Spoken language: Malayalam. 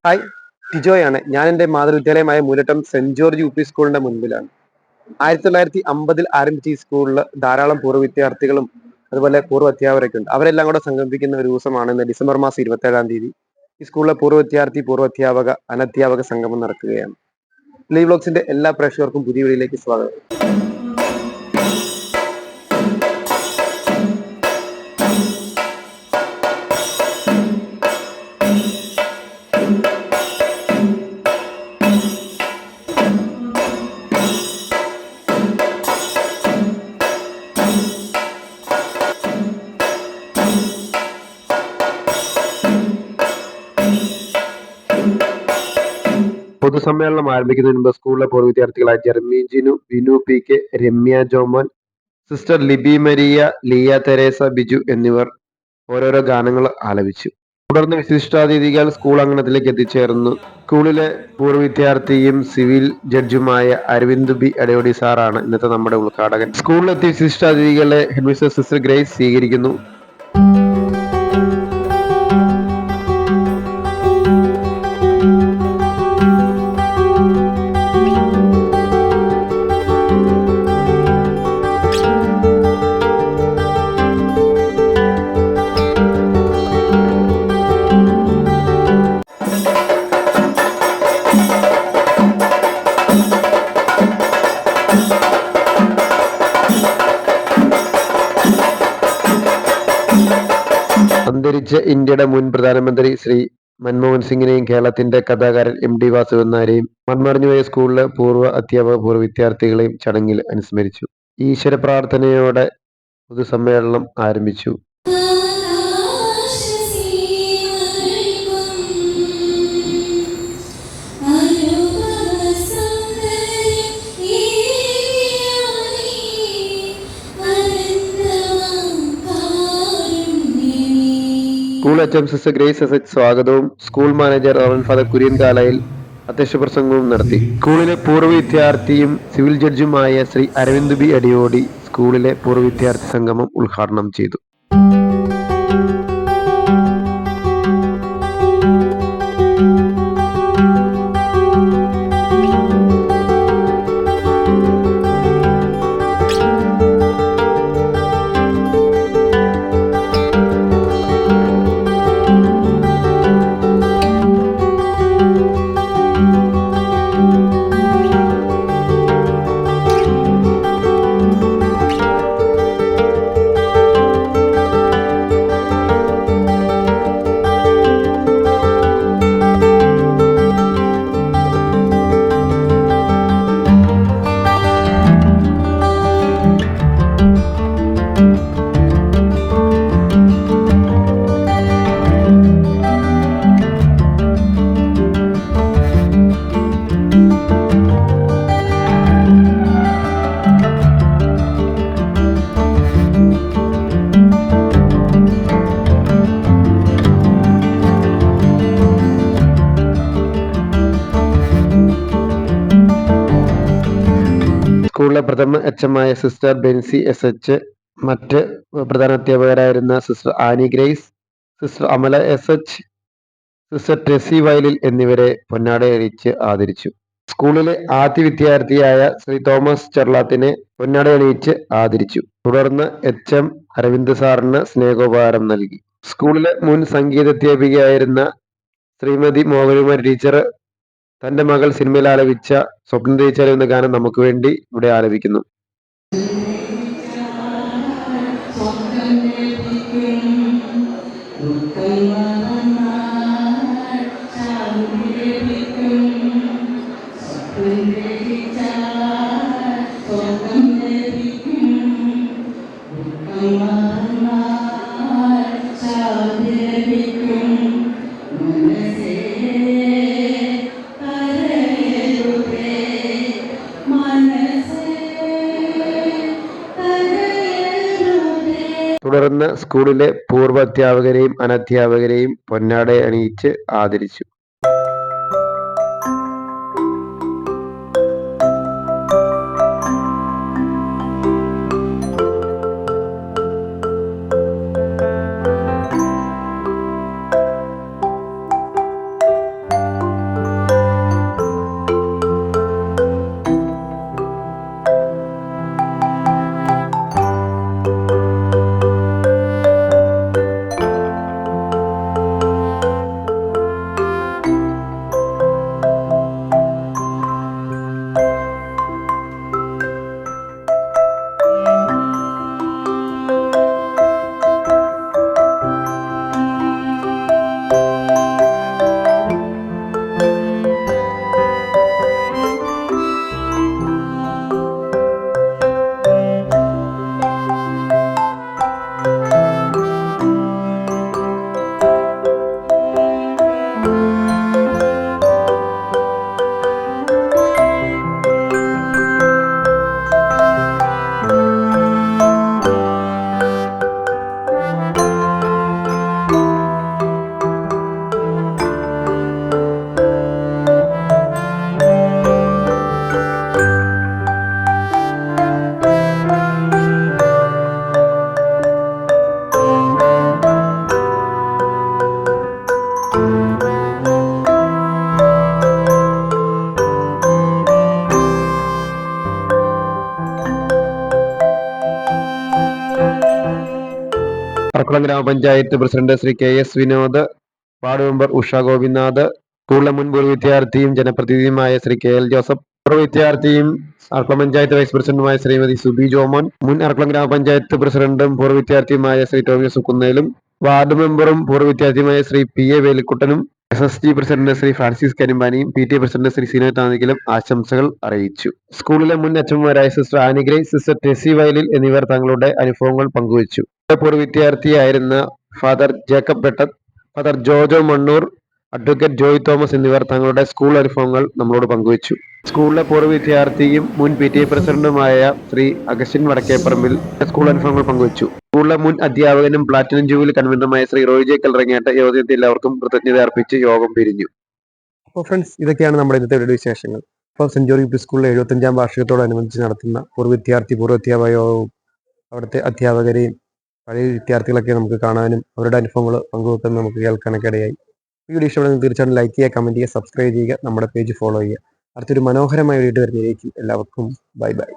ഹായ്, ടിജോയാണ്. ഞാൻ എൻ്റെ മാതൃവിദ്യാലയമായ മൂലട്ടം സെന്റ് ജോർജ് യു പി സ്കൂളിന്റെ മുൻപിലാണ്. 1950 ആരംഭിച്ച ഈ സ്കൂളിൽ ധാരാളം പൂർവ്വ വിദ്യാർത്ഥികളും അതുപോലെ പൂർവ്വ അധ്യാപകരൊക്കെ ഉണ്ട്. അവരെല്ലാം കൂടെ സംഗമിക്കുന്ന ഒരു ദിവസമാണ് ഇന്ന് ഡിസംബർ മാസം 27 തീയതി. ഈ സ്കൂളിലെ പൂർവ്വ വിദ്യാർത്ഥി, പൂർവ്വ അധ്യാപക, അനധ്യാപക സംഗമം നടക്കുകയാണ്. ലീവ് വ്ലോഗ്സിന്റെ എല്ലാ പ്രേക്ഷകർക്കും പുതിയ വീഡിയോയിലേക്ക് സ്വാഗതം. പൊതുസമ്മേളനം ആരംഭിക്കുന്നതിന് മുമ്പ് സ്കൂളിലെ പൂർവ്വ വിദ്യാർത്ഥികളായ Jermy Jinu, Binu P K, Ramya Jomon, sister Libi Maria, Liya Theresa, Biju എന്നിവർ ഓരോരോ ഗാനങ്ങൾ ആലപിച്ചു. തുടർന്ന് വിശിഷ്ടാതിഥികൾ സ്കൂൾ അങ്കണത്തിലേക്ക് എത്തിച്ചേർന്നു. സ്കൂളിലെ പൂർവ്വ വിദ്യാർത്ഥിയും സിവിൽ ജഡ്ജുമായ അരവിന്ദ് ബി അടയോടി സാറാണ് ഇന്നത്തെ നമ്മുടെ ഉദ്ഘാടകൻ. സ്കൂളിലെത്തിയ വിശിഷ്ടാതിഥികളെ ഹെഡ്മിസ്റ്റർ സിസ്റ്റർ ഗ്രേസ് സ്വീകരിക്കുന്നു. അന്തരിച്ച ഇന്ത്യയുടെ മുൻ പ്രധാനമന്ത്രി ശ്രീ മൻമോഹൻ സിംഗിനെയും കേരളത്തിന്റെ കഥാകാരൻ എം ഡി വാസുദേവൻ നായരെയും മൺമറഞ്ഞുപോയ സ്കൂളിലെ പൂർവ്വ അധ്യാപക പൂർവ്വ വിദ്യാർത്ഥികളെയും ചടങ്ങിൽ അനുസ്മരിച്ചു. ഈശ്വര പ്രാർത്ഥനയോടെ പൊതുസമ്മേളനം ആരംഭിച്ചു. School HM. Sister Grace S H സ്വാഗതവും school manager reverend father Kurian Kalayil അധ്യക്ഷ പ്രസംഗവും നടത്തി. സ്കൂളിലെ പൂർവ്വ വിദ്യാർത്ഥിയും സിവിൽ ജഡ്ജുമായ ശ്രീ അരവിന്ദ് ബി അടിയോടി സ്കൂളിലെ പൂർവ്വ വിദ്യാർത്ഥി സംഗമം ഉദ്ഘാടനം ചെയ്തു. സ്കൂളിലെ പ്രഥമ HM. Sister Benzy S H, മറ്റ് പ്രധാന അധ്യാപകരായിരുന്ന sister Annie Grace, sister Amala S H, sister Tessy Vayalil എന്നിവരെ പൊന്നാടയണിയിച്ച് ആദരിച്ചു. സ്കൂളിലെ ആദ്യ വിദ്യാർത്ഥിയായ ശ്രീ തോമസ് ചെർളാത്തിനെ പൊന്നാടയണിയിച്ച് ആദരിച്ചു. തുടർന്ന് എച്ച്.എം. അരവിന്ദ് സാറിന് സ്നേഹോപഹാരം നൽകി. സ്കൂളിലെ മുൻ സംഗീതാധ്യാപികയായിരുന്ന ശ്രീമതി മോഹനകുമാരി ടീച്ചർ തന്റെ മകൾ സിനിമയിൽ ആലപിച്ച സ്വപ്നം തേച്ചാലോ എന്ന ഗാനം നമുക്ക് വേണ്ടി ഇവിടെ ആലപിക്കുന്നു. തുടർന്ന് സ്കൂളിലെ പൂർവ്വ അധ്യാപകരെയും അനധ്യാപകരെയും പൊന്നാട അണിയിച്ച് ആദരിച്ചു. ആർക്കുളം ഗ്രാമപഞ്ചായത്ത് president Shri KS Vinod, ward member Usha Gopinath, സ്കൂളിലെ മുൻ പൂർവ്വ വിദ്യാർത്ഥിയും ജനപ്രതിനിധിയുമായ ശ്രീ KL ജോസഫ്, പൂർവ്വ വിദ്യാർത്ഥിയും ആർക്കുളം പഞ്ചായത്ത് വൈസ് പ്രസിഡന്റുമായ ശ്രീമതി സുബി ജോമോൻ, മുൻ ആർക്കുളം ഗ്രാമപഞ്ചായത്ത് പ്രസിഡന്റും പൂർവ്വ വിദ്യാർത്ഥിയുമായ ശ്രീ ടോമി സുക്കുന്നേലും, വാർഡ് മെമ്പറും പൂർവ്വ വിദ്യാർത്ഥിയുമായ ശ്രീ PA വേലിക്കുട്ടനും, SSG പ്രസിഡന്റ് ശ്രീ ഫ്രാൻസിസ് കരിമ്പാനിയും PTA പ്രസിഡന്റ് ശ്രീ സിനോയ് താന്നിക്കലും ആശംസകൾ അറിയിച്ചു. സ്കൂളിലെ മുൻ അച്ഛന്മാരായ sister Annie Grace, sister Tessy Vayalil എന്നിവർ തങ്ങളുടെ അനുഭവങ്ങൾ പങ്കുവച്ചു. പൂർവ്വ വിദ്യാർത്ഥിയായിരുന്ന father Jacob Bettath, father Jojo Mannoor, advocate Joy Thomas എന്നിവർ തങ്ങളുടെ സ്കൂൾ അനുഭവങ്ങൾ നമ്മളോട് പങ്കുവച്ചു. സ്കൂളിലെ പൂർവ്വ വിദ്യാർത്ഥിയും മുൻ PTA പ്രസിഡന്റുമായ ശ്രീ അഗസ്റ്റിൻ വടക്കേപ്പറമ്പിൽ സ്കൂൾ അനുഭവങ്ങൾ പങ്കുവച്ചു. സ്കൂളിലെ മുൻ അധ്യാപകനും പ്ലാറ്റിനം ജൂബിലി കൺവീനറുമായ ശ്രീ റോയ് ജെ കൽറങ്ങേട്ട യോഗത്തിൽ എല്ലാവർക്കും കൃതജ്ഞത അർപ്പിച്ച് യോഗം പിരിഞ്ഞു. അപ്പോൾ ഫ്രണ്ട്സ്, ഇതൊക്കെയാണ് നമ്മുടെ ഇന്നത്തെ വീഡിയോ വിശേഷങ്ങൾ. അപ്പോൾ സെന്റ് ജോർജ് യു.പി. സ്കൂളിലെ 75ാം വാർഷികത്തോടനുബന്ധിച്ച് നടത്തുന്ന പൂർവ്വ അധ്യാപക യോഗവും അവിടുത്തെ അധ്യാപകരെയും പഴയ വിദ്യാർത്ഥികളൊക്കെ നമുക്ക് കാണാനും അവരുടെ അനുഭവങ്ങൾ പങ്കുവെക്കാൻ നമുക്ക് കേൾക്കാനൊക്കെ ഇടയായി. വീഡിയോ ഇഷ്ടപ്പെടുന്ന തീർച്ചയായിട്ടും ലൈക്ക് ചെയ്യുക, കമൻറ്റ് ചെയ്യുക, സബ്സ്ക്രൈബ് ചെയ്യുക, നമ്മുടെ പേജ് ഫോളോ ചെയ്യുക. അടുത്തൊരു മനോഹരമായ വീഡിയോ വരുന്നതിലേക്ക് എല്ലാവർക്കും ബൈ ബൈ.